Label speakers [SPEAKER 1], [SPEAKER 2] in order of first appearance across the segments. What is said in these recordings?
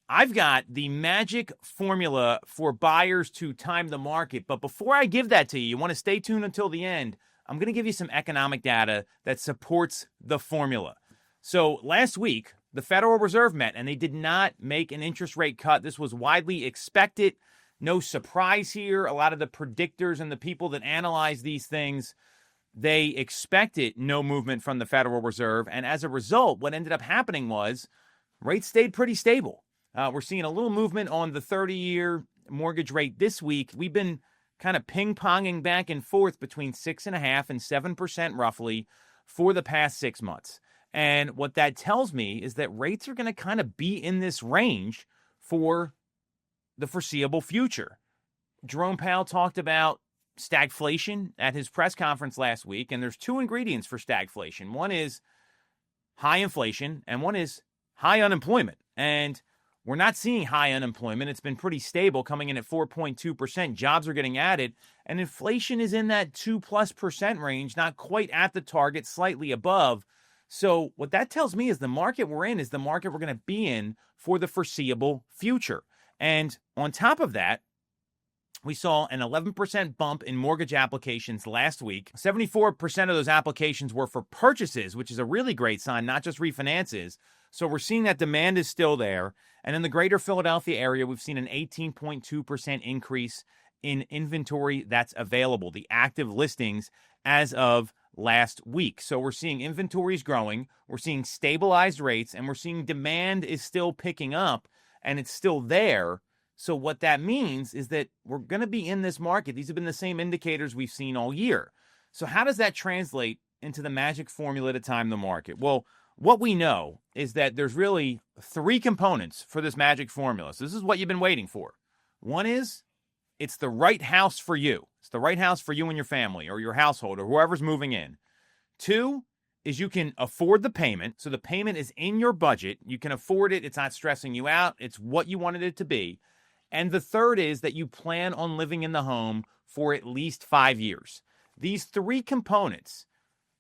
[SPEAKER 1] I've got the magic formula for buyers to time the market. But before I give that to you, you want to stay tuned until the end. I'm going to give you some economic data that supports the formula. So last week, the Federal Reserve met and they did not make an interest rate cut. This was widely expected. No surprise here. A lot of the predictors and the people that analyze these things, they expected no movement from the Federal Reserve. And as a result, what ended up happening was rates stayed pretty stable. We're seeing a little movement on the 30-year mortgage rate this week. We've been kind of ping-ponging back and forth between 6.5% and 7% roughly for the past 6 months. And what that tells me is that rates are going to kind of be in this range for the foreseeable future. Jerome Powell talked about stagflation at his press conference last week, and there's two ingredients for stagflation. One is high inflation, and one is high unemployment. And we're not seeing high unemployment. It's been pretty stable, coming in at 4.2%. Jobs are getting added, and inflation is in that 2+% range, not quite at the target, slightly above. So what that tells me is the market we're in is the market we're going to be in for the foreseeable future. And on top of that, we saw an 11% bump in mortgage applications last week. 74% of those applications were for purchases, which is a really great sign, not just refinances. So we're seeing that demand is still there. And in the greater Philadelphia area, we've seen an 18.2% increase in inventory that's available, the active listings as of last week. So we're seeing inventories growing, we're seeing stabilized rates, and we're seeing demand is still picking up, and it's still there. So what that means is that we're going to be in this market. These have been the same indicators we've seen all year. So how does that translate into the magic formula to time the market? Well, what we know is that there's really three components for this magic formula. So this is what you've been waiting for. One is it's the right house for you. It's the right house for you and your family or your household or whoever's moving in. Two is you can afford the payment. So the payment is in your budget. You can afford it. It's not stressing you out. It's what you wanted it to be. And the third is that you plan on living in the home for at least 5 years. These three components,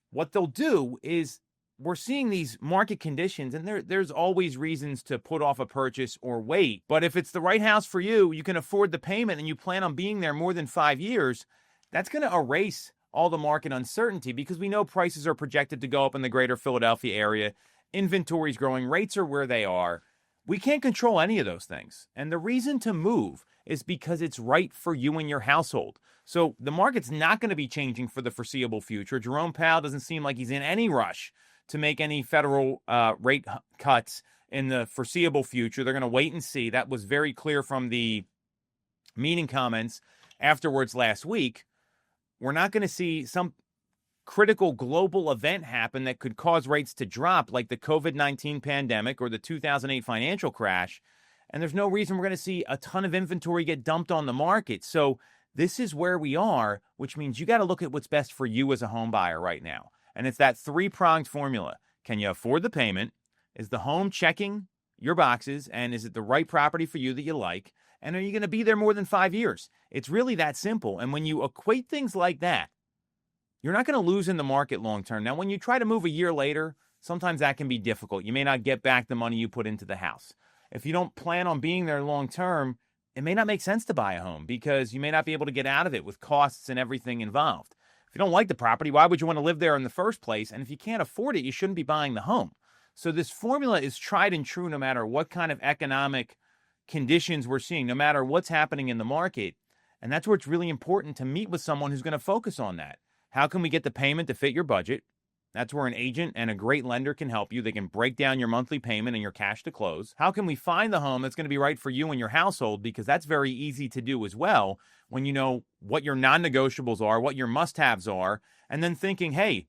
[SPEAKER 1] what they'll do is we're seeing these market conditions, and there's always reasons to put off a purchase or wait. But if it's the right house for you, you can afford the payment, and you plan on being there more than 5 years, that's going to erase all the market uncertainty because we know prices are projected to go up in the greater Philadelphia area. Inventory's growing. Rates are where they are. We can't control any of those things. And the reason to move is because it's right for you and your household. So the market's not going to be changing for the foreseeable future. Jerome Powell doesn't seem like he's in any rush to make any federal rate cuts in the foreseeable future. They're going to wait and see. That was very clear from the meeting comments afterwards last week. We're not going to see some critical global event happen that could cause rates to drop like the COVID-19 pandemic or the 2008 financial crash. And there's no reason we're going to see a ton of inventory get dumped on the market. So this is where we are, which means you got to look at what's best for you as a home buyer right now. And it's that three-pronged formula. Can you afford the payment? Is the home checking your boxes? And is it the right property for you that you like? And are you going to be there more than 5 years? It's really that simple. And when you equate things like that, you're not going to lose in the market long term. Now, when you try to move a year later, sometimes that can be difficult. You may not get back the money you put into the house. If you don't plan on being there long term, it may not make sense to buy a home because you may not be able to get out of it with costs and everything involved. If you don't like the property, why would you want to live there in the first place? And if you can't afford it, you shouldn't be buying the home. So this formula is tried and true no matter what kind of economic conditions we're seeing, no matter what's happening in the market. And that's where it's really important to meet with someone who's going to focus on that. How can we get the payment to fit your budget? That's where an agent and a great lender can help you. They can break down your monthly payment and your cash to close. How can we find the home that's going to be right for you and your household? Because that's very easy to do as well when you know what your non-negotiables are, what your must-haves are, and then thinking, hey,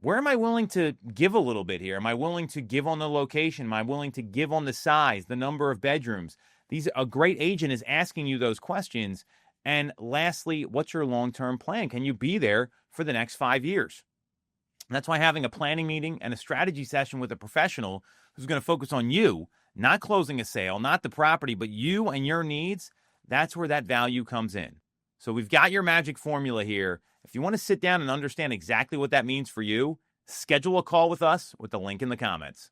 [SPEAKER 1] where am I willing to give a little bit here? Am I willing to give on the location? Am I willing to give on the size, the number of bedrooms? A great agent is asking you those questions. And lastly, what's your long-term plan? Can you be there for the next 5 years? And that's why having a planning meeting and a strategy session with a professional who's going to focus on you, not closing a sale, not the property, but you and your needs, that's where that value comes in. So we've got your magic formula here. If you want to sit down and understand exactly what that means for you, schedule a call with us with the link in the comments.